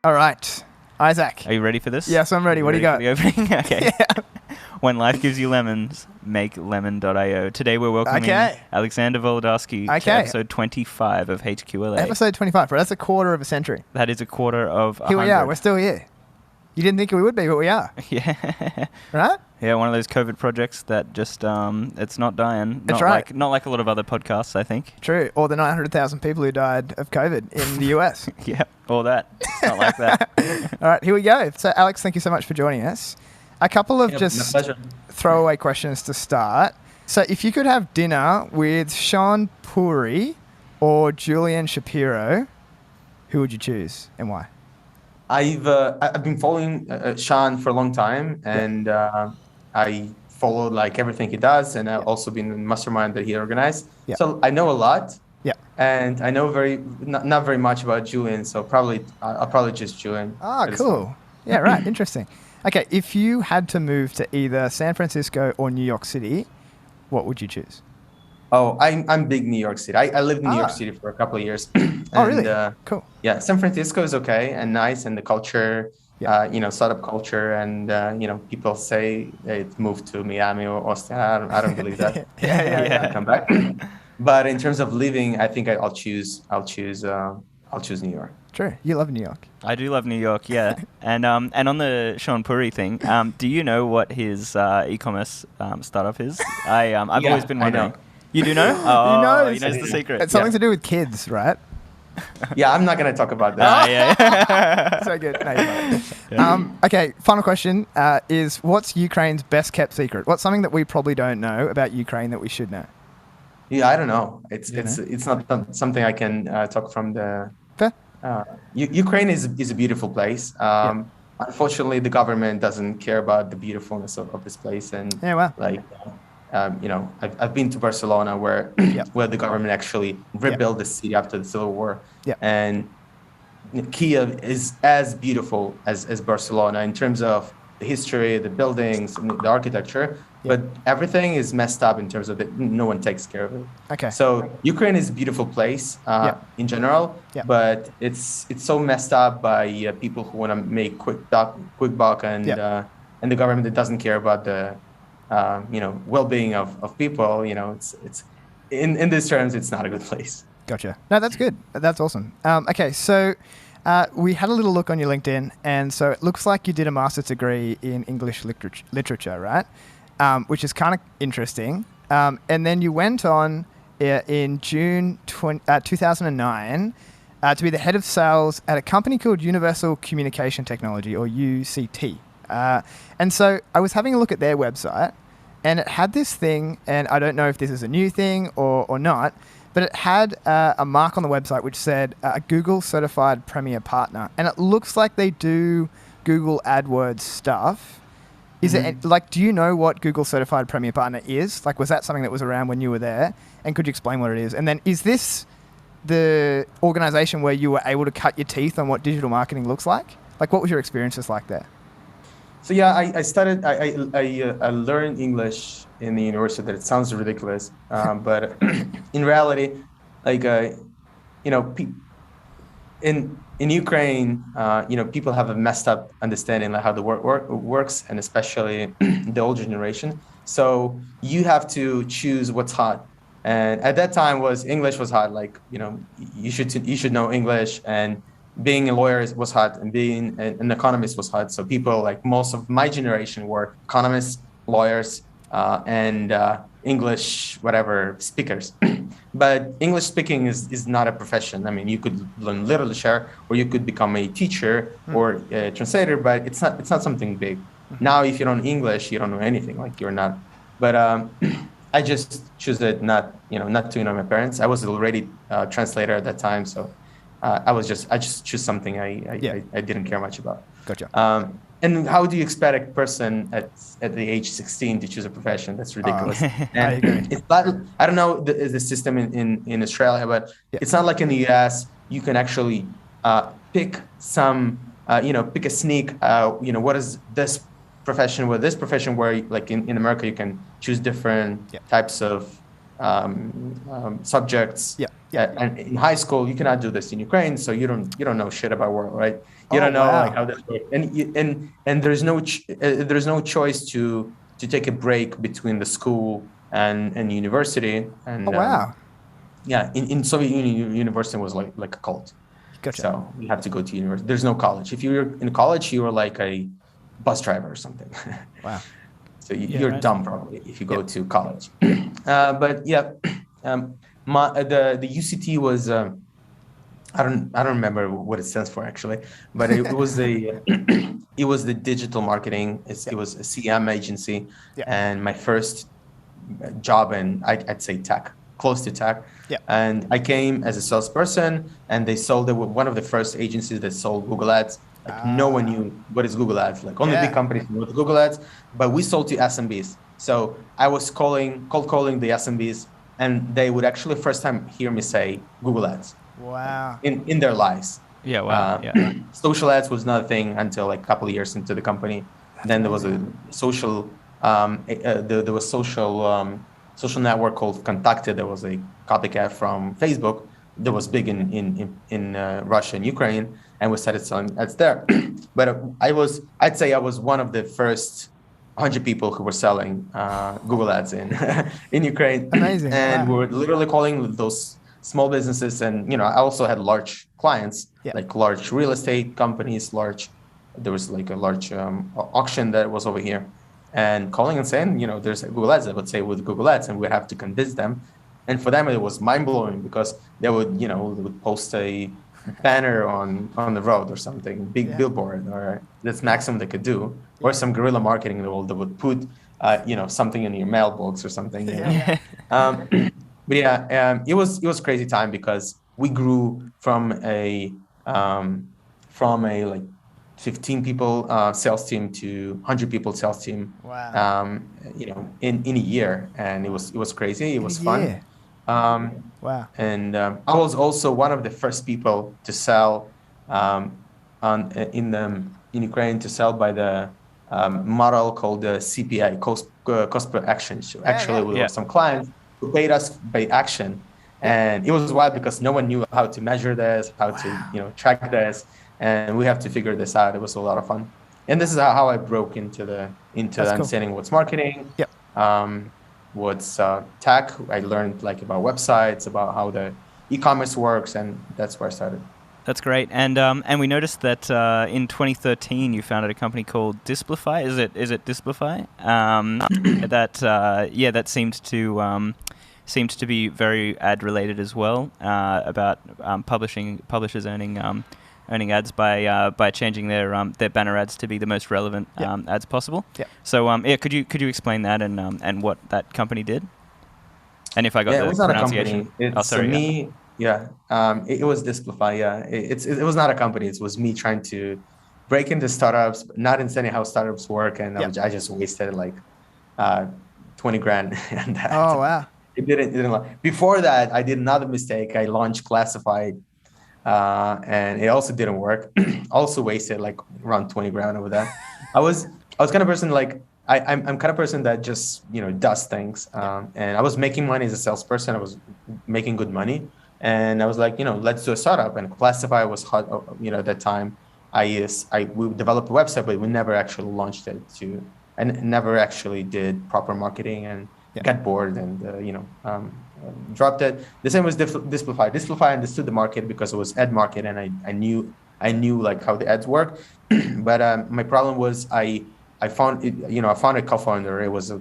All right. Isaac. Are you ready for this? Yes, I'm ready. What do you got? For the opening? Okay. Yeah. When life gives you lemons, make lemon.io. Today we're welcoming Aleksandr Volodarsky to episode 25 of HQLA. Episode 25, bro. That's a quarter of a century. That is a quarter of 100. Here we are. We're still here. You didn't think we would be, but we are. Yeah. Right? Yeah, one of those COVID projects that just, it's not dying. That's right. Not like a lot of other podcasts, I think. True. Or the 900,000 people who died of COVID in the US. Yeah, all that. It's not like that. All right, here we go. So, Alex, thank you so much for joining us. A couple of just throwaway questions to start. So, if you could have dinner with Sean Puri or Julian Shapiro, who would you choose and why? I've been following Sean for a long time, and I followed like everything he does, and I've also been in mastermind that he organized. Yeah. So I know a lot. Yeah. And I know not very much about Julian, so I'll probably choose Julian. Ah, cool. Yeah, right. Interesting. Okay, if you had to move to either San Francisco or New York City, what would you choose? Oh, I'm big New York City. I lived in New York City for a couple of years. Oh, really? Cool. Yeah, San Francisco is okay and nice, and the culture, startup culture, and people say it moved to Miami or Austin. I don't believe that. Yeah. Come back. But in terms of living, I think I'll choose New York. True. You love New York. I do love New York, yeah. And on the Sean Puri thing, do you know what his e-commerce startup is? I've always been wondering. You do know? Oh, he knows the secret. It's something to do with kids, right? Yeah, I'm not going to talk about that. Yeah. So good. No, you're not. Okay, final question is, what's Ukraine's best kept secret? What's something that we probably don't know about Ukraine that we should know? Yeah, I don't know. It's not something I can talk from the... Fair. Ukraine is a beautiful place. Unfortunately, the government doesn't care about the beautifulness of this place. And I've been to Barcelona where the government actually rebuilt the city after the Civil War. Yeah. And Kiev is as beautiful as Barcelona in terms of the history, the buildings, the architecture. But everything is messed up in terms of that no one takes care of it. Okay. So Ukraine is a beautiful place in general, but it's so messed up by people who want to make quick buck, and the government that doesn't care about the well-being of people. It's in these terms, it's not a good place. Gotcha. No, that's good. That's awesome. Okay, so we had a little look on your LinkedIn, and so it looks like you did a master's degree in English literature, right? Which is kind of interesting. And then you went on in June 2009 to be the head of sales at a company called Universal Communication Technology, or UCT. And so I was having a look at their website, and it had this thing, and I don't know if this is a new thing or not, but it had a mark on the website which said Google Certified Premier Partner. And it looks like they do Google AdWords stuff. Is it do you know what Google Certified Premier Partner is? Like, was that something that was around when you were there? And could you explain what it is? And then, is this the organization where you were able to cut your teeth on what digital marketing looks like? Like, what was your experiences like there? So yeah, I learned English in the university. It sounds ridiculous, but in reality, in Ukraine, people have a messed up understanding like how the work works, and especially the older generation. So you have to choose what's hot. And at that time, English was hot. Like, you should know English, and being a lawyer was hot, and being an economist was hot. So people, like most of my generation, were economists, lawyers, and English, whatever, speakers. But English speaking is not a profession. I mean, you could learn literature, or you could become a teacher or a translator, but it's not something big. Now, if you don't know English, you don't know anything. Like, you're not. But I just choose it not to my parents. I was already a translator at that time, so I just choose something I didn't care much about. Gotcha. And how do you expect a person at the age 16 to choose a profession? That's ridiculous. And I agree. It's not, I don't know the system in Australia, but it's not like in the US. You can actually pick pick a sneak. What is this profession? Where like in America, you can choose different types of subjects. And in high school, you cannot do this in Ukraine, so you don't know shit about work, right? You don't know like how this works, and there's no choice to take a break between the school and university. And in Soviet Union, university was like a cult. Gotcha. So you have to go to university. There's no college. If you were in college, you were like a bus driver or something. Wow. So you're dumb probably if you go to college. But the UCT was I don't remember what it stands for actually, but it was the digital marketing. It was a CM agency, and my first job in I'd say tech, close to tech. And I came as a salesperson, and they sold. They were one of the first agencies that sold Google Ads. Like no one knew what is Google Ads. Like only big companies knew what Google Ads, but we sold to SMBs. So I was cold calling the SMBs, and they would actually first time hear me say Google Ads. Wow. In their lives. Yeah. Wow. Social ads was not a thing until like a couple of years into the company. Then there was a social. There was social network called Contacte. There was a copycat from Facebook that was big in Russia and Ukraine, and we started selling ads there. But I'd say I was one of the first 100 people who were selling Google ads in Ukraine. Amazing. And we were literally calling those small businesses, and I also had large clients, like large real estate companies, there was like a large auction that was over here, and calling and saying, there's Google ads. I would say with Google ads, and we have to convince them. And for them, it was mind blowing because they would, they would post a banner on the road or something, big billboard, or that's maximum they could do, or some guerrilla marketing that would put, something in your mailbox or something. But it was crazy time because we grew from a like 15 people sales team to 100 people sales team. Wow. In a year, and it was crazy. It was fun. Wow. And I was also one of the first people to sell in Ukraine, to sell by the model called the CPA, cost per action. So actually, we had some clients who paid us by action, and it was wild because no one knew how to measure this, how to track this, and we have to figure this out. It was a lot of fun, and this is how I broke into understanding what's marketing. What's tech. I learned like about websites, about how the e-commerce works, and that's where I started. That's great. And we noticed that in 2013 you founded a company called Displify. Is it Displify? That seemed to be very ad related as well. About publishers earning ads by changing their banner ads to be the most relevant ads possible. So could you explain that and what that company did? And if I got the pronunciation, it was not a company. It was Displify. It was not a company. It was me trying to break into startups, not understanding how startups work, and I just wasted like 20 grand on that. Oh wow! It didn't. Before that, I did another mistake. I launched Classified. And it also didn't work. Also wasted like around 20 grand over that. I was kind of person like I'm kind of person that just does things. And I was making money as a salesperson. I was making good money, and I was like, let's do a startup. And Classify was hot. At that time, we developed a website, but we never actually launched it and never actually did proper marketing, and got bored and dropped it. The same was Displify. Displify understood the market because it was ad market, and I knew like how the ads work. But my problem was I found it. I found a co-founder. It was a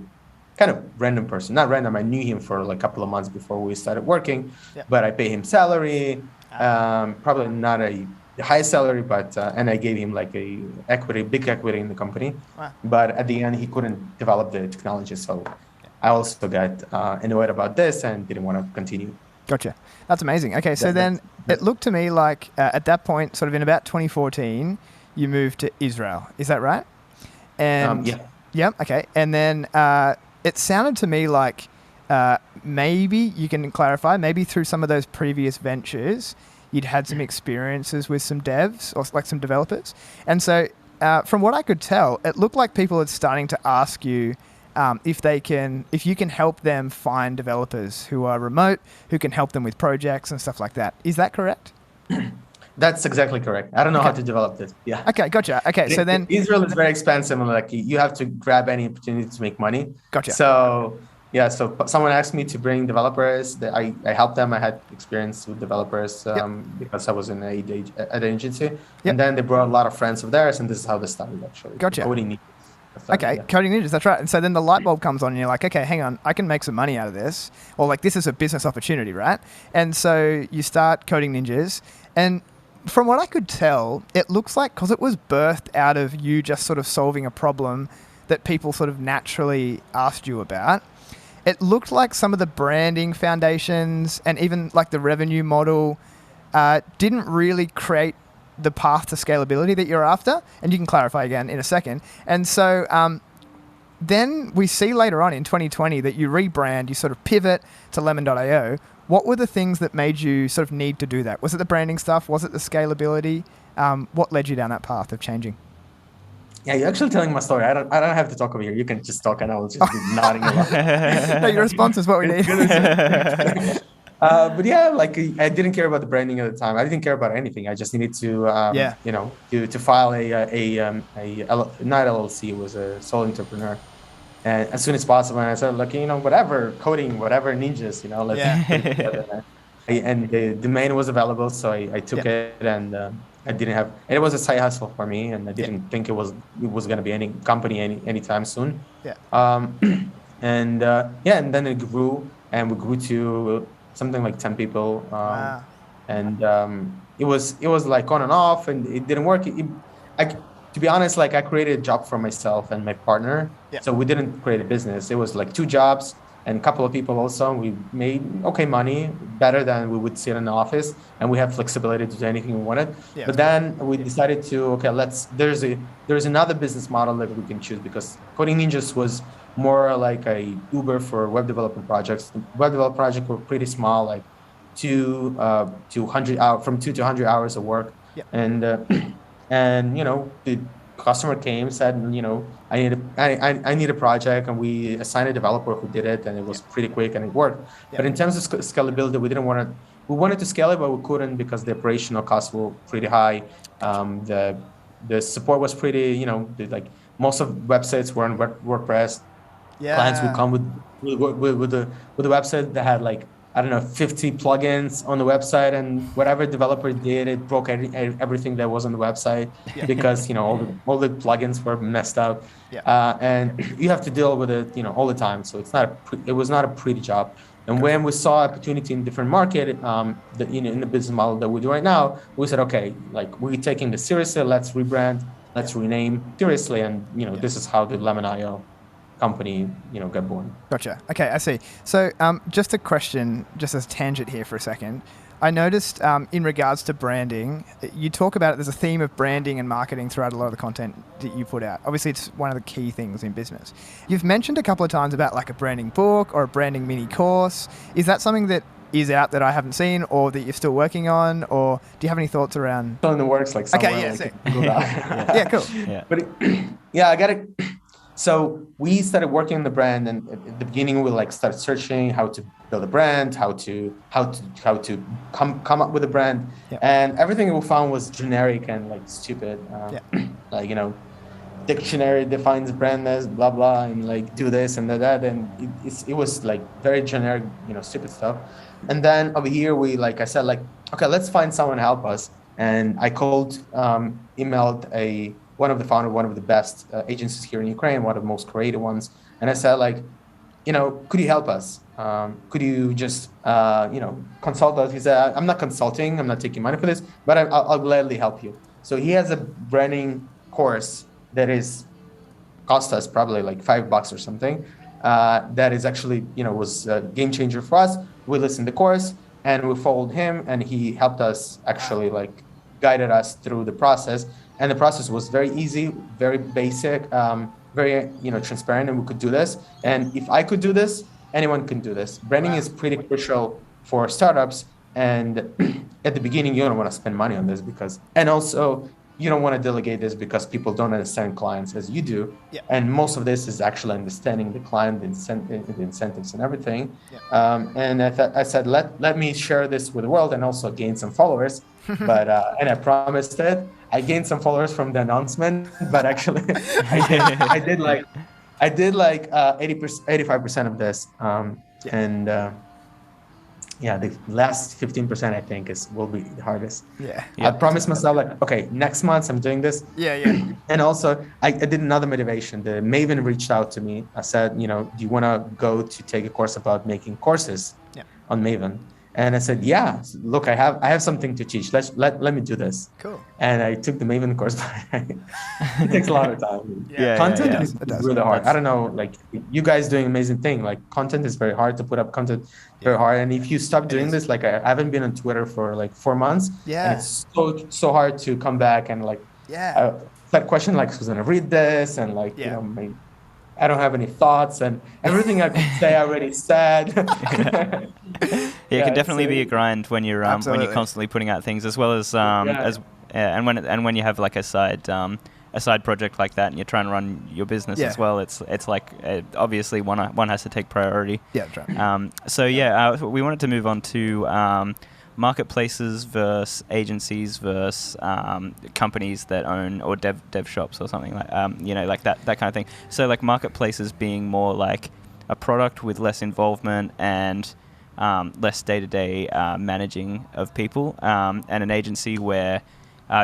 kind of random person, not random. I knew him for like a couple of months before we started working, but I pay him salary, probably not a high salary, but and I gave him like a big equity in the company. Wow. But at the end, he couldn't develop the technology, so I also got annoyed about this and didn't want to continue. Gotcha. That's amazing. Okay, so then it looked to me like at that point, sort of in about 2014, you moved to Israel. Is that right? And yeah. Okay. And then it sounded to me like maybe you can clarify, maybe through some of those previous ventures, you'd had some experiences with some devs or like some developers. And so from what I could tell, it looked like people are starting to ask you if you can help them find developers who are remote, who can help them with projects and stuff like that. Is that correct? That's exactly correct. I don't know how to develop this. Yeah. Okay, gotcha. Okay, so then Israel is very expensive, and like you have to grab any opportunity to make money. Gotcha. So yeah, so someone asked me to bring developers. I helped them. I had experience with developers because I was in an agency, and then they brought a lot of friends of theirs, and this is how this started actually. Gotcha. Coding Ninjas. Okay, Coding Ninjas, that's right. And so then the light bulb comes on and you're like, okay, hang on, I can make some money out of this. Or like, this is a business opportunity, right? And so you start Coding Ninjas. And from what I could tell, it looks like, because it was birthed out of you just sort of solving a problem that people sort of naturally asked you about, it looked like some of the branding foundations and even like the revenue model didn't really create the path to scalability that you're after, and you can clarify again in a second. And so then we see later on in 2020 that you rebrand, you sort of pivot to lemon.io. What were the things that made you sort of need to do that? Was it the branding stuff? Was it the scalability? What led you down that path of changing? Yeah, you're actually telling my story. I don't have to talk over here. You can just talk and I will just be nodding along. No, your response is what we need. But yeah, like I didn't care about the branding at the time. I didn't care about anything. I just needed to, to file not LLC. It was a sole entrepreneur, and as soon as possible. And I said, look, whatever coding, whatever ninjas, let's put it together. And the domain was available, so I took it, and I didn't have. And it was a side hustle for me, and I didn't think it was going to be any company anytime soon. And then it grew, and we grew to something like 10 people, and it was like on and off, and it didn't work. To be honest, like I created a job for myself and my partner, so we didn't create a business. It was like 2 jobs and a couple of people also. We made okay money, better than we would sit in the office, and we had flexibility to do anything we wanted. But then we decided to there's another business model that we can choose, because Coding Ninjas was more like a Uber for web development projects. The web development projects were pretty small, like 200 hours, from 2 to 100 hours of work. And the customer came, said, I need a project, and we assigned a developer who did it, and it was pretty quick and it worked. But in terms of scalability, we wanted to scale it, but we couldn't because the operational costs were pretty high. The support was pretty, like most of websites were on WordPress. Clients would come with the website that had like, I don't know, 50 plugins on the website, and whatever developer did, it broke everything that was on the website because all the plugins were messed up, and you have to deal with it all the time. So it was not a pretty job. And when we saw opportunity in different market, in the business model that we do right now, we said, okay, like we're taking this seriously. Let's rebrand, let's rename seriously, and this is how the Lemon.io company got born. Gotcha. Okay, I see. So just a question, just as a tangent here for a second. I noticed in regards to branding, you talk about it, there's a theme of branding and marketing throughout a lot of the content that you put out. Obviously, it's one of the key things in business. You've mentioned a couple of times about like a branding book or a branding mini course. Is that something that is out that I haven't seen, or that you're still working on, or do you have any thoughts around? Still in the works, like somewhere. Okay, yeah, cool. But I got it. So we started working on the brand, and at the beginning we started searching how to build a brand, how to come up with a brand, and everything we found was generic and like stupid. Dictionary defines brand as blah blah, and like do this and that, and it was like very generic, stupid stuff. And then over here I said okay, let's find someone to help us, and I emailed one of the founder, one of the best agencies here in Ukraine, one of the most creative ones. And I said, could you help us? Could you just, consult us? He said, I'm not consulting. I'm not taking money for this, but I'll gladly help you. So he has a branding course that cost us probably like $5 or something. That is actually, was a game changer for us. We listened to the course and we followed him, and he helped us actually guided us through the process. And the process was very easy, very basic, very transparent, and we could do this. And if I could do this, anyone can do this. Branding is pretty crucial for startups, and at the beginning you don't want to spend money on this and also you don't want to delegate this because people don't understand clients as you do. Yeah. And most of this is actually understanding the client, the incentives and everything. Yeah. And I said, let me share this with the world and also gain some followers. But and I promised it. I gained some followers from the announcement, but actually I did like 80%, 85% of this. And the last 15% I think will be the hardest. Yeah. I promised myself like, okay, next month I'm doing this. Yeah. And also I did another motivation. The Maven reached out to me. I said, do you want to go to take a course about making courses on Maven? And I said, yeah, look, I have something to teach. Let me do this. Cool. And I took the Maven course, but it takes a lot of time. Content is really hard. I don't know, like you guys doing amazing thing. Like content is very hard to put up content, very hard. And if you stop doing this, like I haven't been on Twitter for like 4 months. Yeah. And it's so hard to come back and like, that question, like who's gonna read this? And like, I don't have any thoughts, and everything I could say I already said. It can definitely be a grind when you're constantly putting out things, as well as and when you have like a side project like that, and you're trying to run your business as well. It's like obviously one has to take priority. Yeah, that's right. So we wanted to move on to marketplaces versus agencies versus companies that own or dev shops or something like like that kind of thing. So like marketplaces being more like a product with less involvement and less day-to-day managing of people, and an agency where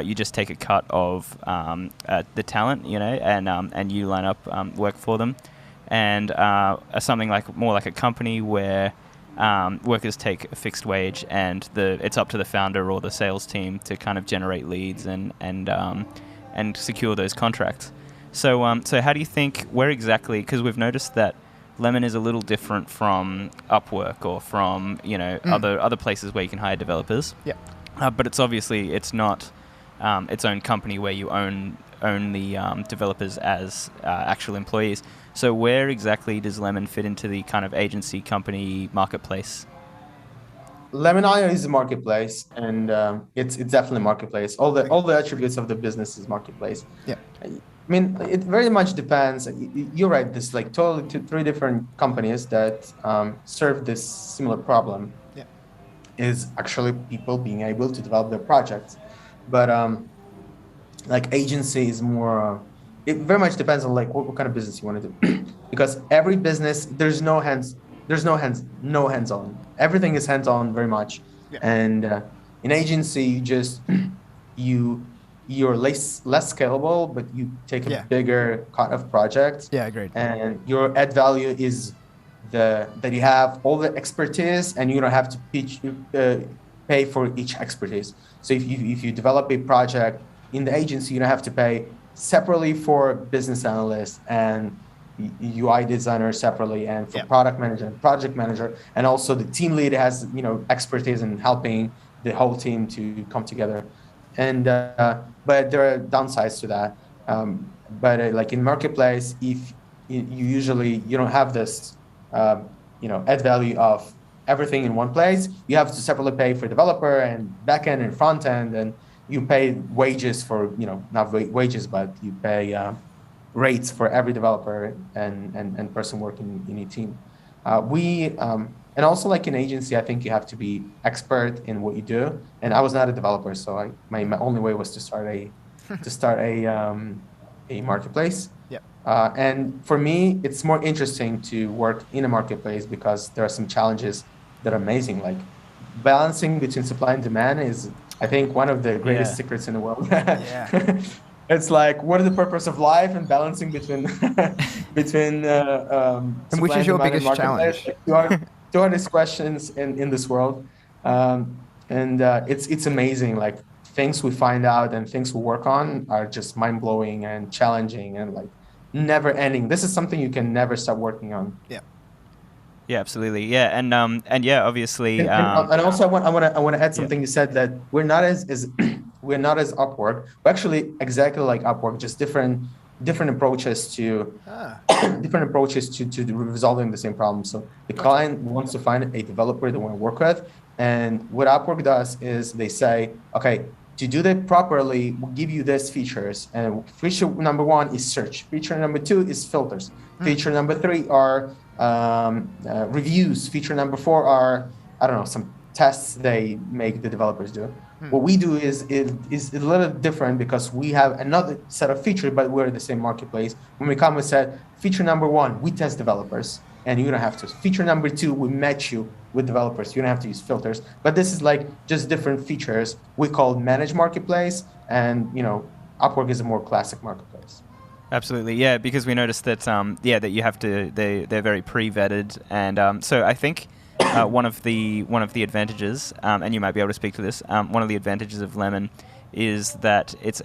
you just take a cut of the talent, and you line up work for them, and something like more like a company where workers take a fixed wage, and it's up to the founder or the sales team to kind of generate leads and secure those contracts. So how do you think, where exactly, because we've noticed that Lemon is a little different from UpWork or from other places where you can hire developers. Yeah. But it's not its own company where you own the developers as actual employees. So where exactly does Lemon fit into the kind of agency company marketplace? Lemon.io is a marketplace, and it's definitely a marketplace. All the attributes of the business is marketplace. Yeah. I mean, it very much depends. You're right. There's like totally three different companies that serve this similar problem. Yeah. Is actually people being able to develop their projects, but like agency is more. It very much depends on like what kind of business you want to do, because every business there's no hands-on. Everything is hands-on very much, and in agency you're less scalable, but you take a bigger cut of projects. Yeah, agreed. And your add value is that you have all the expertise, and you don't have to pay for each expertise. So if you develop a project in the agency, you don't have to pay separately for business analyst and UI designer separately, and for product manager and project manager, and also the team lead has expertise in helping the whole team to come together. And but there are downsides to that. But like in marketplace, if you don't have this add value of everything in one place, you have to separately pay for developer and backend and front end, and you pay wages for not wages, but you pay rates for every developer and person working in a team. And also like in agency, I think you have to be expert in what you do. And I was not a developer, so my only way was to start a marketplace. Yeah. And for me, it's more interesting to work in a marketplace because there are some challenges that are amazing. Like balancing between supply and demand is, I think, one of the greatest secrets in the world. It's like, what is the purpose of life, and balancing between and which is your biggest challenge? Like, 200 questions in this world, and it's amazing. Like things we find out and things we work on are just mind blowing and challenging and like never ending. This is something you can never stop working on. Yeah. Yeah, absolutely. Yeah, and obviously. And also, I want to add something. You said that we're not as we're not as UpWork. We're actually exactly like UpWork, just different approaches to resolving the same problem. So the client wants to find a developer they want to work with, and what UpWork does is they say, okay, to do that properly, we'll give you these features. And feature number 1 is search. Feature number 2 is filters. Feature number 3 are reviews. Feature number 4 are, I don't know, some tests they make the developers do. What we do is a little different because we have another set of features, but we're the same marketplace. When we come and said, feature number 1, we test developers, and you don't have to. Feature number 2, we match you with developers. You don't have to use filters. But this is like just different features. We call managed marketplace, and Upwork is a more classic marketplace. Absolutely, yeah, because we noticed that that you have to they're very pre-vetted, and so I think one of the advantages, and you might be able to speak to this, one of the advantages of Lemon is that it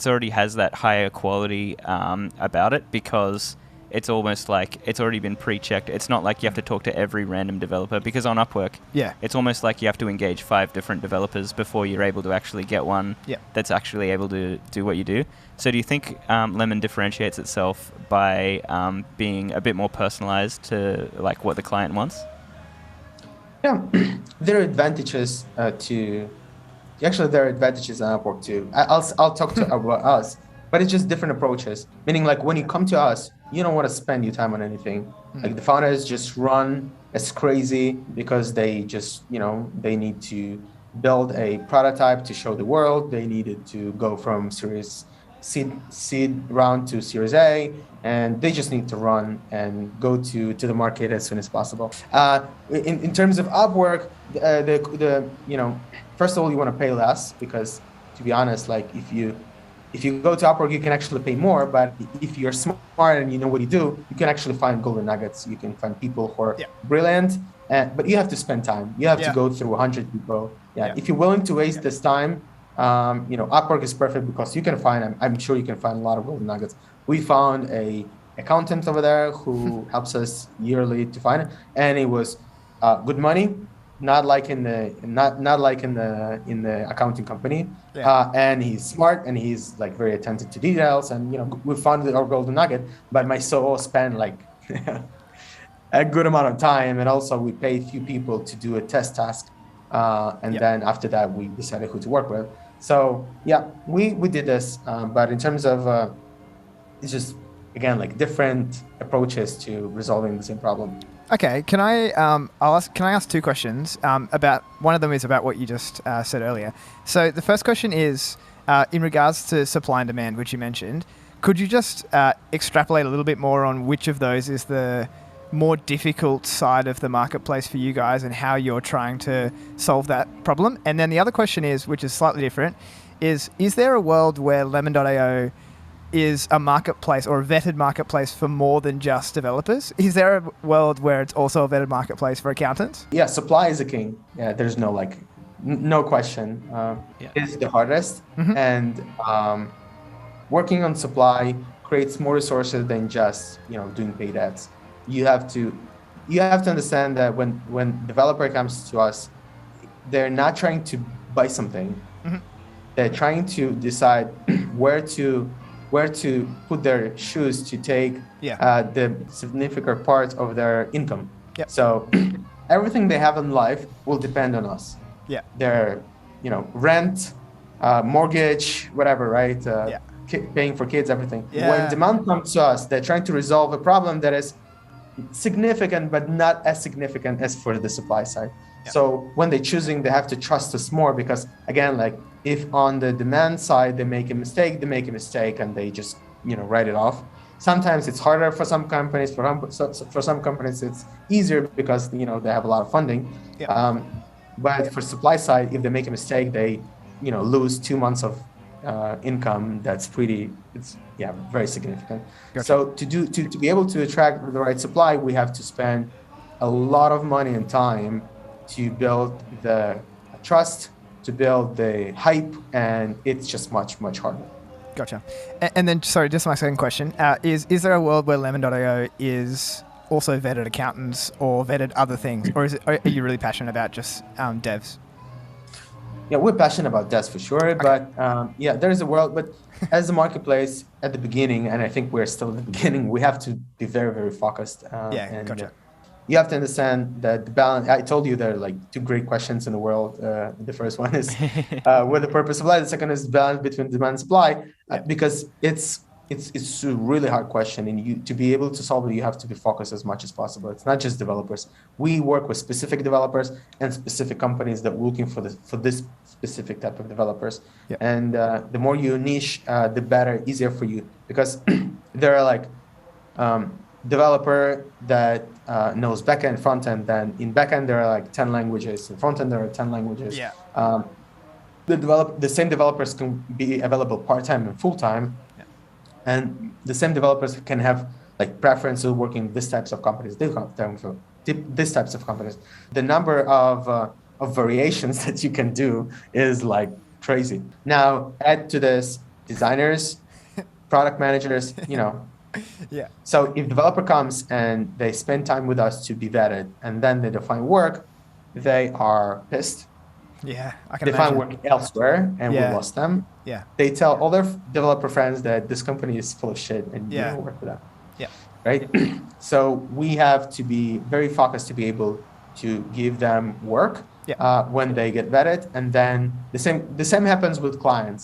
already has that higher quality about it, because it's almost like it's already been pre-checked. It's not like you have to talk to every random developer, because on Upwork, it's almost like you have to engage 5 different developers before you're able to actually get one that's actually able to do what you do. So do you think Lemon differentiates itself by being a bit more personalized to like what the client wants? Yeah, there are advantages there are advantages on Upwork too. I'll talk about us, but it's just different approaches. Meaning, like when you come to us, you don't want to spend your time on anything. Like the founders just run as crazy because they just, they need to build a prototype to show the world. They needed to go from seed round to Series A, and they just need to run and go to the market as soon as possible. In terms of Upwork, first of all, you want to pay less because, to be honest, like if you go to Upwork, you can actually pay more. But if you're smart and you know what you do, you can actually find golden nuggets. You can find people who are brilliant, but you have to spend time. You have to go through 100 people. If you're willing to waste this time, Upwork is perfect because you can find, I'm sure you can find a lot of golden nuggets. We found a accountant over there who helps us yearly to find it, and it was good money, not like in the accounting company. And he's smart and he's like very attentive to details, and we found our golden nugget. But my CEO spent like a good amount of time, and also we paid a few people to do a test task. And then after that, we decided who to work with. So we did this, but in terms of it's just again like different approaches to resolving the same problem. Okay, can I ask 2 questions? About one of them is about what you just said earlier. So the first question is in regards to supply and demand, which you mentioned. Could you just extrapolate a little bit more on which of those is the more difficult side of the marketplace for you guys and how you're trying to solve that problem? And then the other question is, which is slightly different, is there a world where Lemon.io is a marketplace or a vetted marketplace for more than just developers? Is there a world where it's also a vetted marketplace for accountants? Yeah, supply is a king. Yeah, there's no no question. It's the hardest. And working on supply creates more resources than just doing paid ads. You have to understand that when developer comes to us, they're not trying to buy something. They're trying to decide where to put their shoes to take the significant part of their income. So everything they have in life will depend on us. Their rent, mortgage, whatever, right? Paying for kids, everything. When demand comes to us, they're trying to resolve a problem that is significant, but not as significant as for the supply side. So when they're choosing, they have to trust us more because, again, like if on the demand side they make a mistake, and they just write it off. Sometimes it's harder for some companies. For some companies, it's easier because they have a lot of funding. But for supply side, if they make a mistake, they lose 2 months of income. That's very significant. Gotcha. So to be able to attract the right supply, we have to spend a lot of money and time to build the trust, to build the hype, and it's just much harder. Gotcha. And then, sorry, just my second question is there a world where Lemon.io is also vetted accountants or vetted other things, or are you really passionate about just devs? Yeah, we're passionate about devs for sure, okay. But there is a world. But as a marketplace at the beginning, and I think we're still at the beginning, we have to be very, very focused. Gotcha. you have to understand that the balance. I told you there are like two great questions in the world. The first one is what the purpose of life. The second is the balance between demand and supply, because it's a really hard question, and you to be able to solve it, you have to be focused as much as possible. It's not just developers. We work with specific developers and specific companies that are looking for this specific type of developers. And the more you niche, the better, easier for you, because there are like developer that knows backend, frontend. Then in backend there are like 10 languages. In frontend there are 10 languages. The same developers can be available part-time and full-time. And the same developers can have like preferences working with these types of companies, these types of companies. The number of variations that you can do is like crazy. Now add to this designers, product managers, So if developer comes and they spend time with us to be vetted, and then they define work, they are pissed. Yeah, I can They imagine. find work elsewhere, and we lost them. Yeah. They tell all their developer friends that this company is full of shit, and you don't work with them. Yeah. Right. So we have to be very focused to be able to give them work when they get vetted, and then the same happens with clients.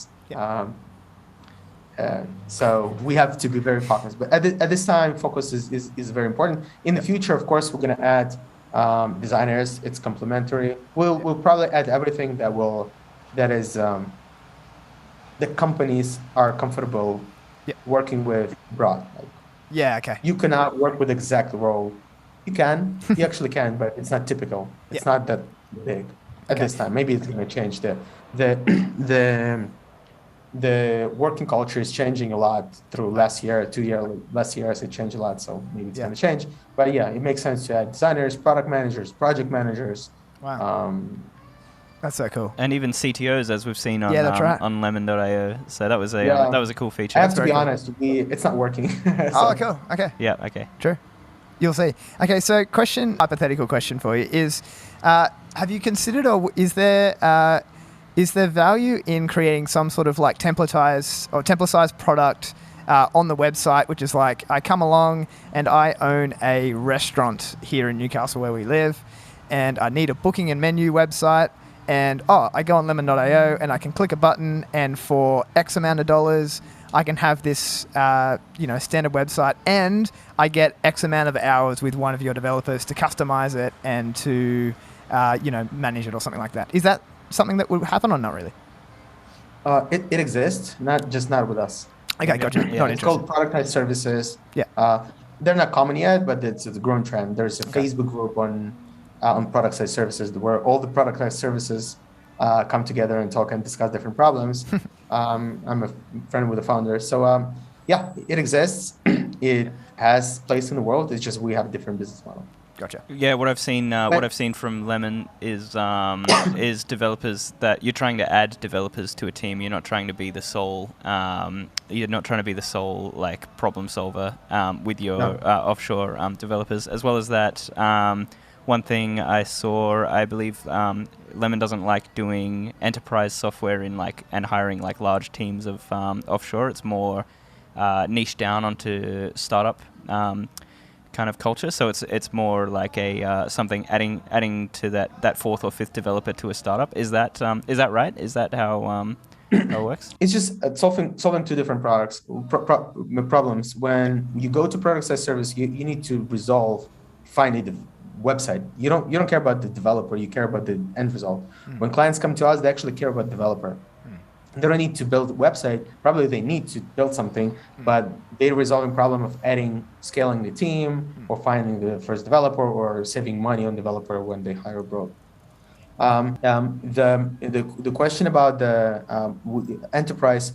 So we have to be very focused. But at this time, focus is very important. In the future, of course, we're going to add designers. It's complementary. We'll probably add everything that is the companies are comfortable working with broad. Like, you cannot work with exact role. You can, you actually can, but it's not typical. It's not that big at this time. Maybe it's going to change. The working culture is changing a lot through last years. It changed a lot, so maybe it's going to change. But it makes sense to add designers, product managers, project managers. Wow. That's so cool. And even CTOs, as we've seen on on lemon.io. So that was a cool feature. I have to be honest, it's not working. Oh, cool. Okay. Yeah. Okay. True. You'll see. Okay. So, hypothetical question for you is: have you considered, or is there value in creating some sort of like templatized product on the website, which is like, I come along and I own a restaurant here in Newcastle where we live, and I need a booking and menu website, and I go on lemon.io and I can click a button, and for X amount of dollars, I can have this standard website, and I get X amount of hours with one of your developers to customize it and to manage it or something like that. Is that something that would happen or not really? It exists, not with us. Okay, gotcha. It's called productized services. They're not common yet, but it's a growing trend. There's a Facebook group on productized services where all the productized services come together and talk and discuss different problems. I'm a friend with the founder, so it exists. It has place in the world. It's just we have a different business model. Gotcha. Yeah, what I've seen from Lemon is developers that you're trying to add developers to a team. You're not trying to be the sole. You're not trying to be the sole like problem solver with your offshore developers. As well as that, one thing I saw, I believe Lemon doesn't like doing enterprise software and hiring like large teams of offshore. It's more niche down onto startup. Kind of culture, so it's more like a something adding to that fourth or fifth developer to a startup. Is that right? Is that how it works? It's just solving two different problems. When you go to product as service, you need to find a website. You don't care about the developer. You care about the end result. When clients come to us, they actually care about developer. They don't need to build a website. Probably they need to build something, but they're resolving problem of scaling the team, or finding the first developer, or saving money on developer when they hire abroad. The question about the enterprise,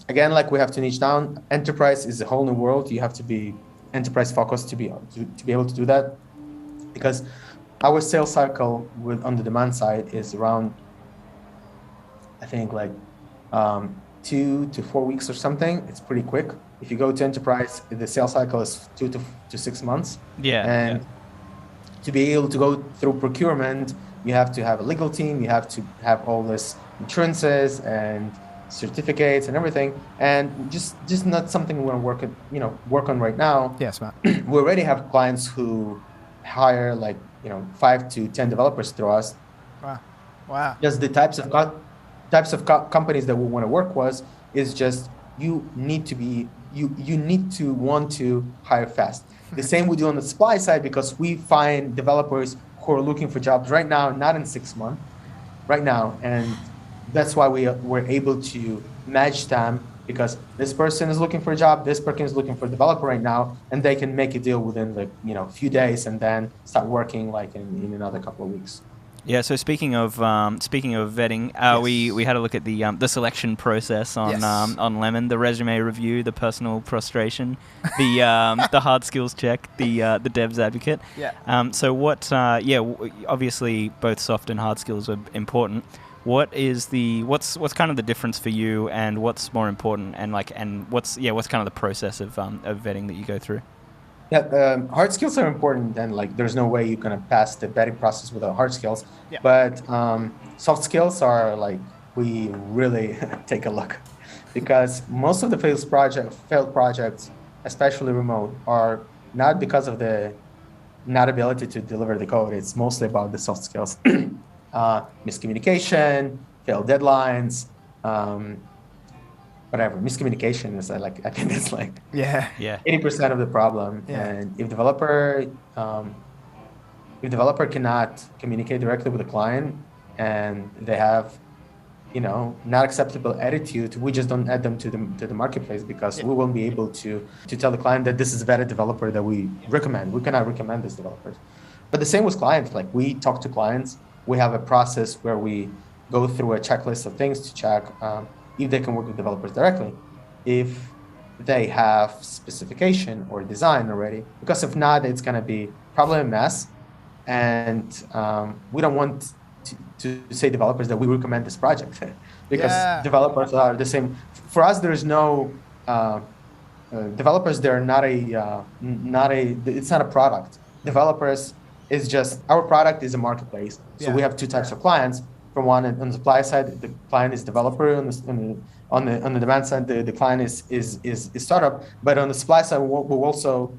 again, like we have to niche down. Enterprise is a whole new world. You have to be enterprise focused to be able to do that, because our sales cycle on the demand side is around, I think, like 2 to 4 weeks or something. It's pretty quick. If you go to enterprise, the sales cycle is 2 to 6 months. To be able to go through procurement, you have to have a legal team. You have to have all this insurances and certificates and everything, and just not something we want to work on right now. Yeah, smart. We already have clients who hire like 5 to 10 developers through us. Wow. Just the types of companies that we want to work with is just you need to want to hire fast. The same we do on the supply side, because we find developers who are looking for jobs right now, not in 6 months, right now, and that's why we're able to match them, because this person is looking for a job, this person is looking for a developer right now, and they can make a deal within a few days and then start working like in another couple of weeks. Yeah. So speaking of vetting, Yes. we had a look at the selection process on Yes. On Lemon, the resume review, the personal prostration, the the hard skills check, the devs advocate. Yeah. So what? Obviously both soft and hard skills are important. What's kind of the difference for you, and what's more important, and what's kind of the process of vetting that you go through? Yeah, hard skills are important, and there's no way you're gonna pass the vetting process without hard skills. Yeah. But soft skills are we really take a look, because most of the failed projects, especially remote, are not because of the not ability to deliver the code. It's mostly about the soft skills, miscommunication, failed deadlines. Whatever, miscommunication is I think it's Yeah. 80% of the problem. Yeah. And if developer cannot communicate directly with the client, and they have not acceptable attitude, we just don't add them to the marketplace, because we won't be able to tell the client that this is a better developer that we recommend. We cannot recommend this developer. But the same with clients. We talk to clients. We have a process where we go through a checklist of things to check if they can work with developers directly, if they have specification or design already, because if not, it's going to be probably a mess. And we don't want to say developers that we recommend this project, because developers are the same. For us, there is no developers. They're it's not a product. Developers is just, our product is a marketplace. So we have two types of clients. From one, on the supply side, the client is developer. On the demand side, the client is startup. But on the supply side, we'll also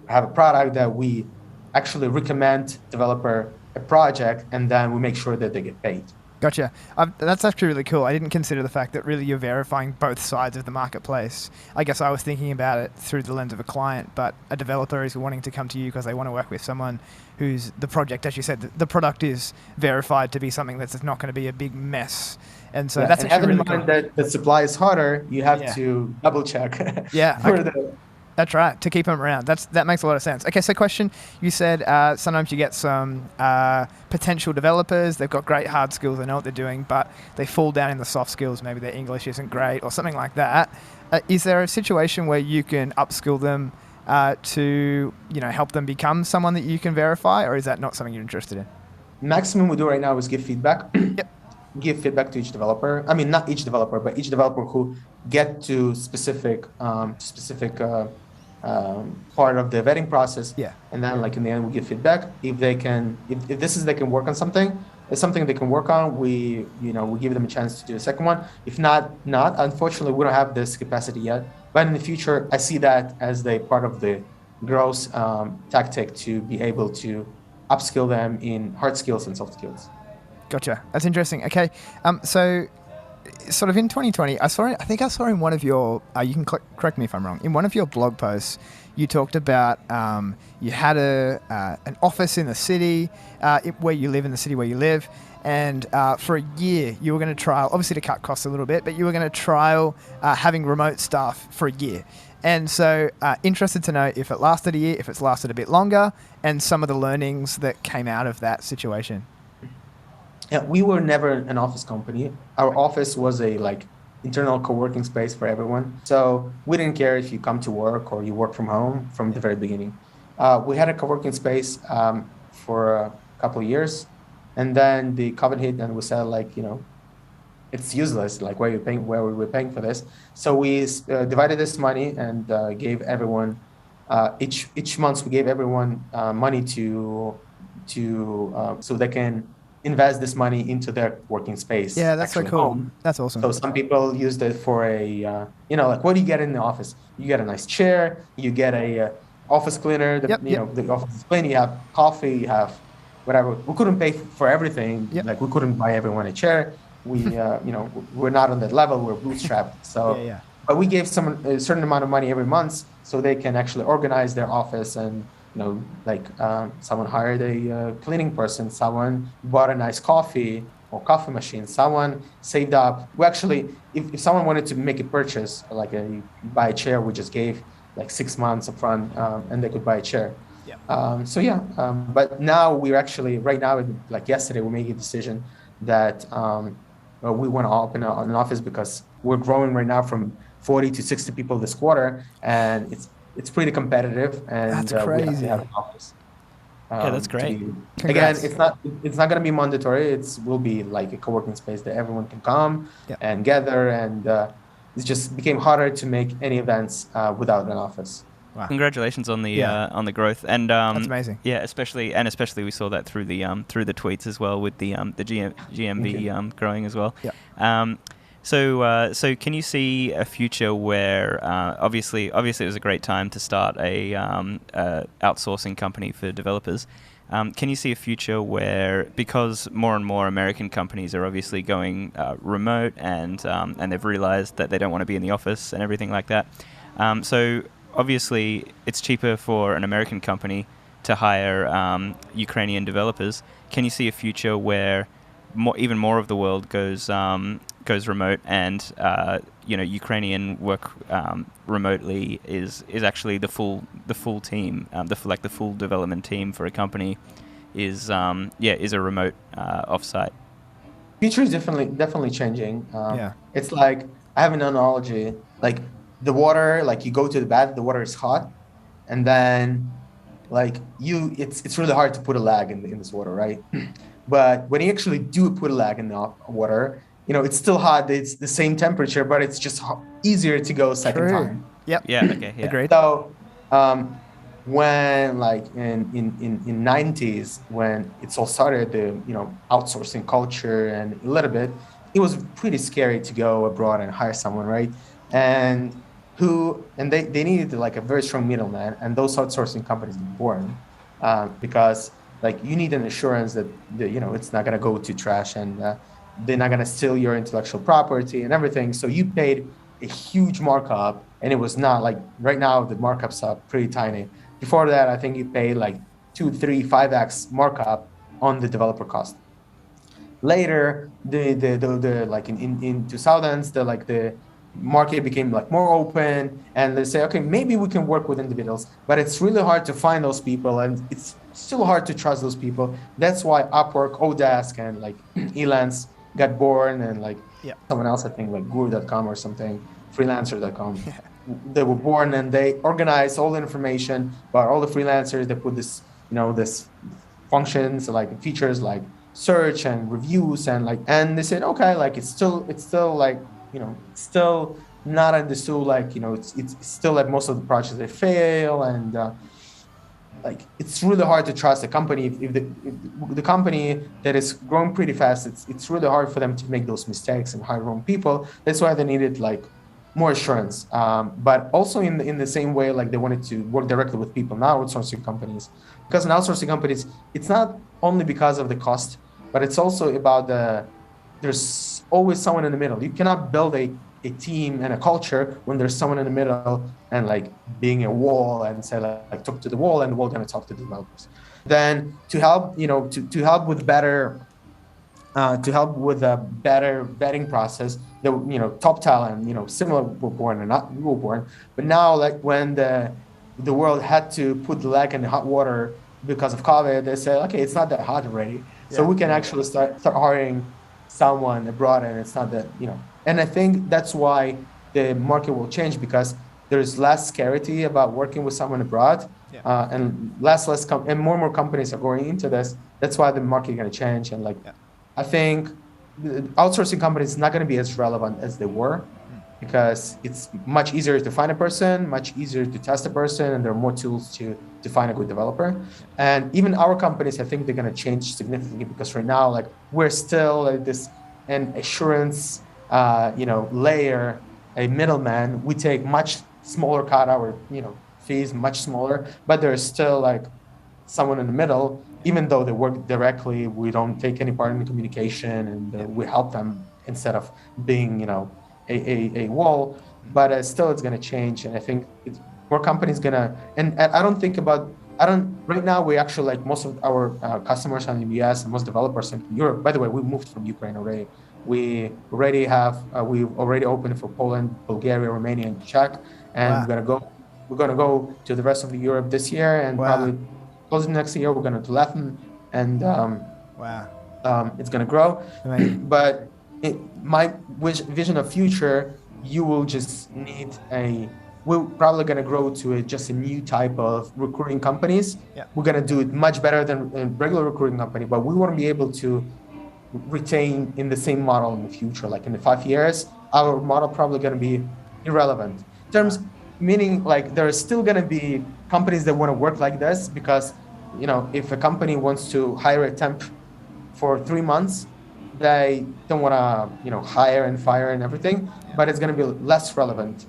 have a product that we actually recommend developer a project, and then we make sure that they get paid. Gotcha. That's actually really cool. I didn't consider the fact that really you're verifying both sides of the marketplace. I guess I was thinking about it through the lens of a client, but a developer is wanting to come to you because they want to work with someone who's the project, as you said, the product is verified to be something that's not going to be a big mess. And so that's actually really cool. That the supply is harder, you have to double check. That's right, to keep them around. That makes a lot of sense. Okay, so question, you said sometimes you get some potential developers, they've got great hard skills, they know what they're doing, but they fall down in the soft skills, maybe their English isn't great or something like that. Is there a situation where you can upskill them to help them become someone that you can verify, or is that not something you're interested in? Maximum we do right now is give feedback. Yep. Give feedback to each developer. I mean, not each developer, but each developer who get to specific part of the vetting process. Yeah. And then in the end, we give feedback. If they can work on something, it's something they can work on. We give them a chance to do a second one. If not, unfortunately, we don't have this capacity yet. But in the future, I see that as a part of the growth tactic to be able to upskill them in hard skills and soft skills. Gotcha. That's interesting. Okay. So sort of in 2020, I think I saw in one of your, you can correct me if I'm wrong, in one of your blog posts, you talked about you had an office in the city where you live, in the city where you live, and for a year you were going to trial, obviously to cut costs a little bit, but you were going to trial having remote staff for a year. And so interested to know if it lasted a year, if it's lasted a bit longer, and some of the learnings that came out of that situation. Yeah, we were never an office company. Our office was a internal co-working space for everyone. So we didn't care if you come to work or you work from home from the very beginning. We had a co-working space for a couple of years, and then the COVID hit, and we said it's useless. Why were we paying for this? So we divided this money and gave everyone each month. We gave everyone money to so they can invest this money into their working space. Yeah, that's so cool. Home. That's awesome. So some people used it for a, what do you get in the office? You get a nice chair, you get a office cleaner, the office is clean, you have coffee, you have whatever. We couldn't pay for everything. Like we couldn't buy everyone a chair. We, we're not on that level. We're bootstrapped. So, but we gave someone a certain amount of money every month so they can actually organize their office. And, someone hired a cleaning person, someone bought a nice coffee or coffee machine, someone saved up. We actually, if someone wanted to make a purchase, like buy a chair, we just gave like 6 months upfront, and they could buy a chair. But now we're actually, right now, like yesterday, we made a decision that we want to open an office because we're growing right now from 40 to 60 people this quarter, and it's pretty competitive. And that's crazy. We have to have an office. That's great. Again, it's not going to be mandatory. It will be like a co-working space that everyone can come and gather, and it just became harder to make any events without an office. Wow. Congratulations on the growth, and that's amazing. Yeah, especially we saw that through the tweets as well, with the GMV growing as well. Yeah. So can you see a future where obviously it was a great time to start a outsourcing company for developers. Can you see a future where, because more and more American companies are obviously going remote, and they've realized that they don't want to be in the office and everything like that, so obviously it's cheaper for an American company to hire Ukrainian developers. Can you see a future where even more of the world goes remote, and Ukrainian work remotely is actually the full team, the full development team for a company is a remote offsite? Future is definitely changing. It's like, I have an analogy, like the water, like you go to the bath, the water is hot, and then like it's really hard to put a lag in this water, right? But when you actually do put a lag in the water, it's still hot. It's the same temperature, but it's just easier to go second time. Yep. Yeah. Okay. Yeah. Agreed. So when like in 90s, when it's all started, the outsourcing culture, and a little bit, it was pretty scary to go abroad and hire someone, right? And they needed like a very strong middleman, and those outsourcing companies were born because like you need an assurance that it's not gonna go to trash, and they're not gonna steal your intellectual property and everything. So you paid a huge markup, and it was not like, right now the markups are pretty tiny. Before that, I think you paid like 2, 3, 5x markup on the developer cost. Later, the like in 2000s, the market became like more open, and they say, okay, maybe we can work with individuals, but it's really hard to find those people, and it's still hard to trust those people. That's why UpWork, Odesk, and like Elance got born, and like someone else, I think like Guru.com or something, freelancer.com. They were born, and they organized all the information about all the freelancers. They put this, this functions, like features like search and reviews, and they said, okay, like it's still like, still not understood, like, it's still like most of the projects, they fail, and like it's really hard to trust a company. If the company that is growing pretty fast, it's really hard for them to make those mistakes and hire wrong people. That's why they needed like more assurance. But also in the same way, like they wanted to work directly with people, not outsourcing companies. Because in outsourcing companies, it's not only because of the cost, but it's also about there's always someone in the middle. You cannot build a team and a culture when there's someone in the middle and like being a wall and say like talk to the wall, and the wall gonna talk to the developers. Then to help, to help with a better vetting process, the top talent, similar were born and not we were born. But now, like when the world had to put the leg in the hot water because of COVID, they said, okay, it's not that hot already, so we can actually start hiring someone abroad, and it's not that, and I think that's why the market will change, because there's less scarcity about working with someone abroad, and and more companies are going into this. That's why the market is going to change. And like, I think the outsourcing companies is not going to be as relevant as they were, because it's much easier to find a person, much easier to test a person, and there are more tools to find a good developer. And even our companies, I think they're going to change significantly, because right now, like, we're still an assurance, layer, a middleman. We take much smaller cut, our, fees, much smaller, but there's still like someone in the middle. Even though they work directly, we don't take any part in the communication, and we help them instead of being, a wall. But still, it's going to change, and I think more companies gonna. And I don't think about. I don't. Right now, we actually like most of our customers are in the US and most developers in Europe. By the way, we moved from Ukraine already. We already have. We've already opened for Poland, Bulgaria, Romania, and Czech, and Wow. We're gonna go to the rest of the Europe this year, and probably close next year. We're gonna to Latin, and it's gonna grow. Amazing. But my vision of future, you will just need we're probably going to grow to just a new type of recruiting companies. Yeah. We're going to do it much better than a regular recruiting company, but we want to be able to retain in the same model in the future. Like in the 5 years, our model probably going to be irrelevant. In terms, meaning like there are still going to be companies that want to work like this because, if a company wants to hire a temp for 3 months, they don't want to, hire and fire and everything, but it's going to be less relevant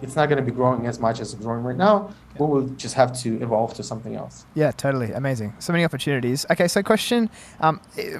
it's not going to be growing as much as it's growing right now. We will just have to evolve to something else. Yeah, totally. Amazing. So many opportunities. Okay, so question,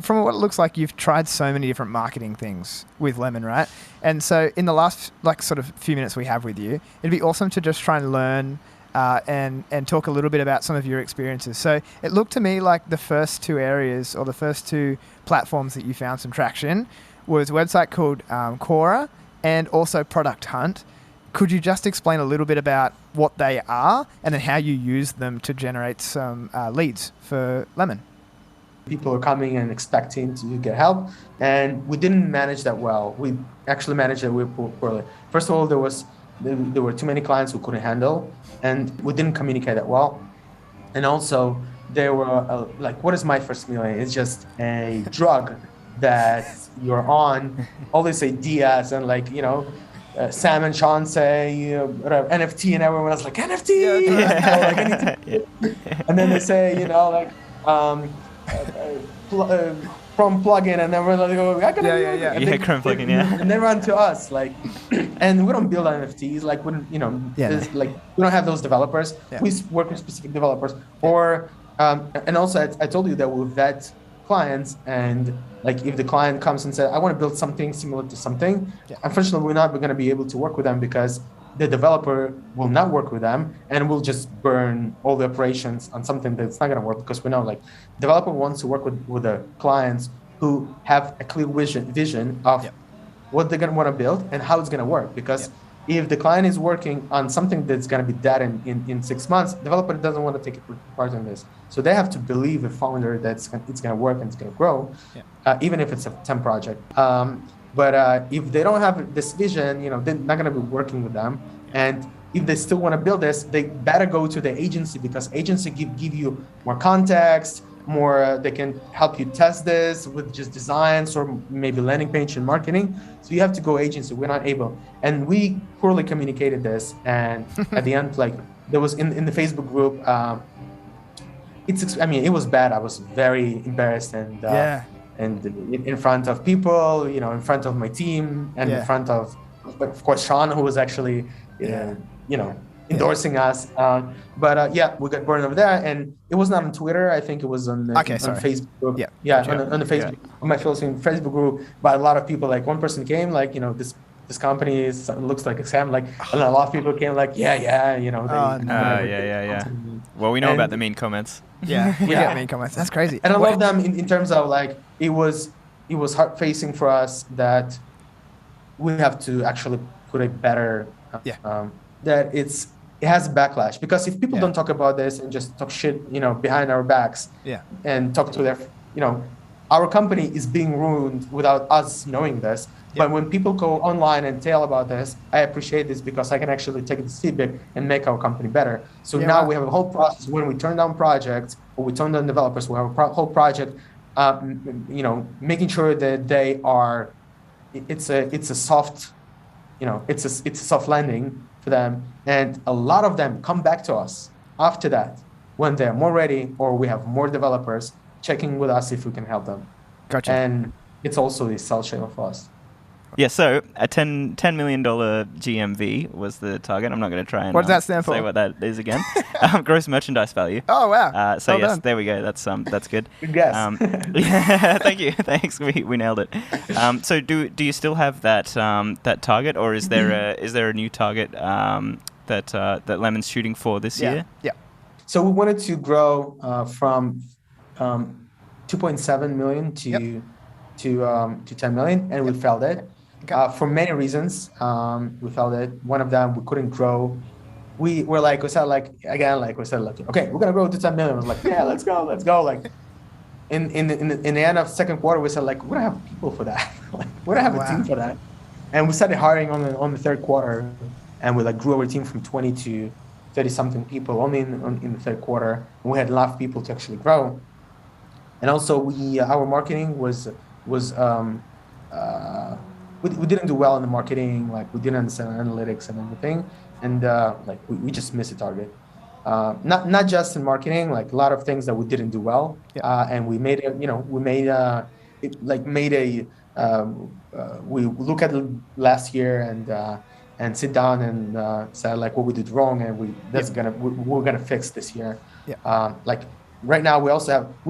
from what it looks like, you've tried so many different marketing things with Lemon, right? And so in the last sort of few minutes we have with you, it'd be awesome to just try and learn and talk a little bit about some of your experiences. So it looked to me like the first two areas or the first two platforms that you found some traction was a website called Quora and also Product Hunt. Could you just explain a little bit about what they are and then how you use them to generate some leads for Lemon? People are coming and expecting to get help, and we didn't manage that well. We actually managed it poorly. First of all, there were too many clients who couldn't handle, and we didn't communicate that well. And also, there were like, what is My First Million? It's just a drug that you're on. All these ideas and Sam and Sean say whatever, NFT, and everyone was like NFT. And then they say Chrome plugin, and then we're like, I gotta Chrome plugin, and they run to us and we don't build NFTs, we don't have those developers. We work with specific developers, or and also I told you that we'll vet clients, and if the client comes and says, I want to build something similar to something, unfortunately we're not going to be able to work with them because the developer will not work with them, and we'll just burn all the operations on something that's not going to work, because we know developer wants to work with the clients who have a clear vision of what they're going to want to build and how it's going to work. Because if the client is working on something that's going to be dead in 6 months, developer doesn't want to take part in this. So they have to believe a founder that it's going to work and it's going to grow, even if it's a temp project. But if they don't have this vision, they're not going to be working with them. And if they still want to build this, they better go to the agency, because agency give you more context, more they can help you test this with just designs or maybe landing page and marketing. So you have to go agency. We're not able, and we poorly communicated this. And at the end, there was in the Facebook group, it was bad. I was very embarrassed and in front of people, in front of my team, and in front of course, Sean, who was actually, endorsing us. But we got burned over there, and it was not on Twitter. I think it was on Facebook group. On the Facebook, on my Facebook group. But a lot of people, one person came, this company looks like a scam. And a lot of people came, Well, we know about the mean comments. Yeah, we get mean comments. That's crazy. And I love them in terms of it was hard facing for us that we have to actually put a better that it has backlash, because if people don't talk about this and just talk shit behind our backs and talk to their our company is being ruined without us knowing this. But when people go online and tell about this, I appreciate this, because I can actually take this feedback and make our company better. So now we have a whole process. When we turn down projects or we turn down developers, we have a whole project, making sure that they are, it's a soft, it's a soft landing for them. And a lot of them come back to us after that when they're more ready, or we have more developers checking with us if we can help them. Gotcha. And it's also a sell channel for us. Yeah, so a $10 million GMV was the target. I'm not going to try and What does that stand for? say what that is again. Gross merchandise value. Oh, wow. So Well yes, done. there we go. That's good. Good guess. Yeah, thank you. Thanks. We nailed it. So do you still have that that target, or is there a new target that Lemon's shooting for this year? Yeah. So we wanted to grow from 2.7 million to 10 million, and we failed it. Okay. For many reasons, we failed it. One of them, we couldn't grow. We said, okay, we're gonna grow to 10 million. I was like, yeah, let's go. Like, in the end of second quarter, we said, like, we don't have people for that. Like, we don't have a team for that. And we started hiring on the third quarter, and we grew our team from 20 to 30 something people only in the third quarter. And we had enough people to actually grow. And also, our marketing was we didn't do well in the marketing. Like, we didn't understand analytics and everything, and we just missed the target. Not just in marketing, like a lot of things that we didn't do well. And we made we look at last year and sit down and say like what we did wrong, and we're gonna fix this year. Right now we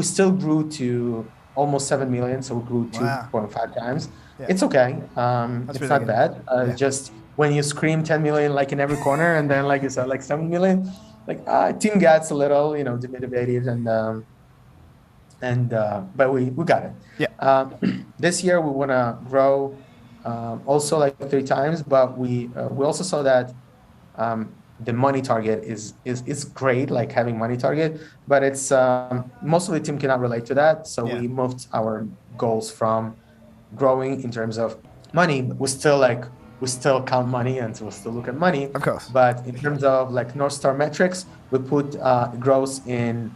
still grew to almost 7 million, so we grew 2.5 times. It's okay. It's really not bad. Just when you scream 10 million like in every corner, and then like you said like 7 million, team gets a little demotivated, but we got it. This year we want to grow also like 3 times, but we also saw that the money target is great, like having money target, but it's most of the team cannot relate to that. So we moved our goals from growing in terms of money. We still count money, and so we'll still look at money, of course. But in terms of like North Star metrics, we put growth in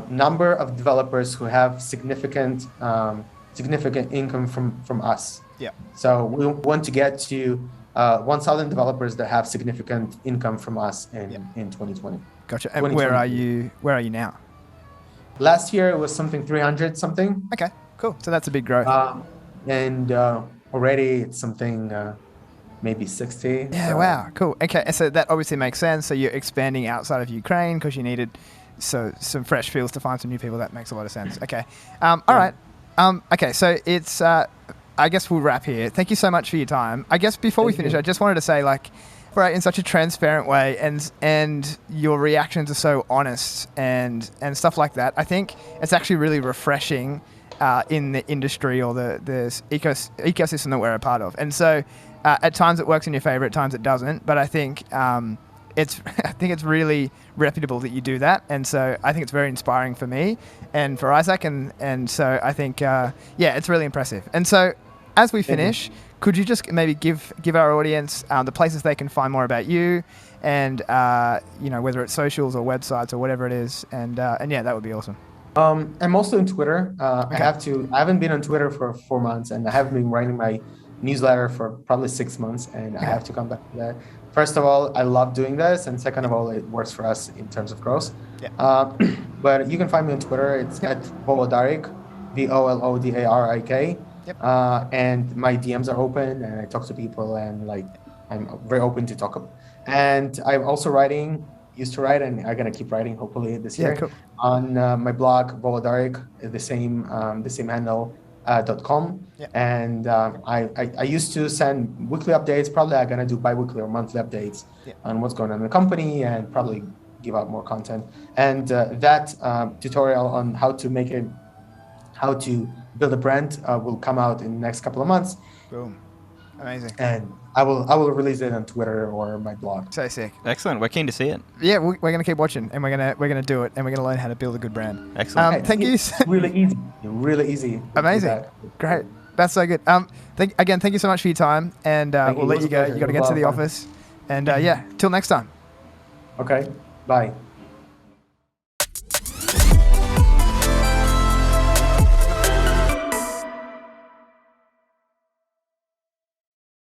number of developers who have significant income from us. So we want to get to 1,000 developers that have significant income from us in 2020. Gotcha. And where are you now? Last year it was something 300 something. Okay, cool. So that's a big growth. And already it's something maybe 60. Yeah, so. Wow, cool. Okay, so that obviously makes sense. So you're expanding outside of Ukraine because you needed some fresh fields to find some new people. That makes a lot of sense. Okay. All right. Okay, so it's... I guess we'll wrap here. Thank you so much for your time. I guess before we finish, I just wanted to say, in such a transparent way, and your reactions are so honest and stuff like that. I think it's actually really refreshing in the industry or the ecosystem that we're a part of. And so, at times it works in your favor, at times it doesn't. But I think it's really reputable that you do that, and so I think it's very inspiring for me and for Isaac, and so I think it's really impressive. And so, as we finish, could you just maybe give our audience the places they can find more about you, and whether it's socials or websites or whatever it is, and that would be awesome. I'm also on Twitter. I haven't been on Twitter for 4 months, and I haven't been writing my newsletter for probably 6 months, and I have to come back to that. First of all, I love doing this, and second of all, it works for us in terms of growth. But you can find me on Twitter. It's at Volodarik, Volodarik. And my DMs are open, and I talk to people, and I'm very open to talk. And I'm also used to write, and I'm gonna keep writing hopefully this year. Cool. On my blog Volodarik, the same handle. .com. And I used to send weekly updates. Probably I'm gonna do bi-weekly or monthly updates on what's going on in the company, and probably give out more content. And that tutorial on how to build a brand will come out in the next couple of months. Boom. Amazing. And I will release it on Twitter or my blog. So sick. Excellent. We're keen to see it. Yeah, we're gonna keep watching, and we're gonna do it, and we're gonna learn how to build a good brand. Excellent. Thank you. Really easy. Amazing. Great. That's so good. Thank you so much for your time, and we'll let you go. You got to get to the office, and till next time. Okay. Bye.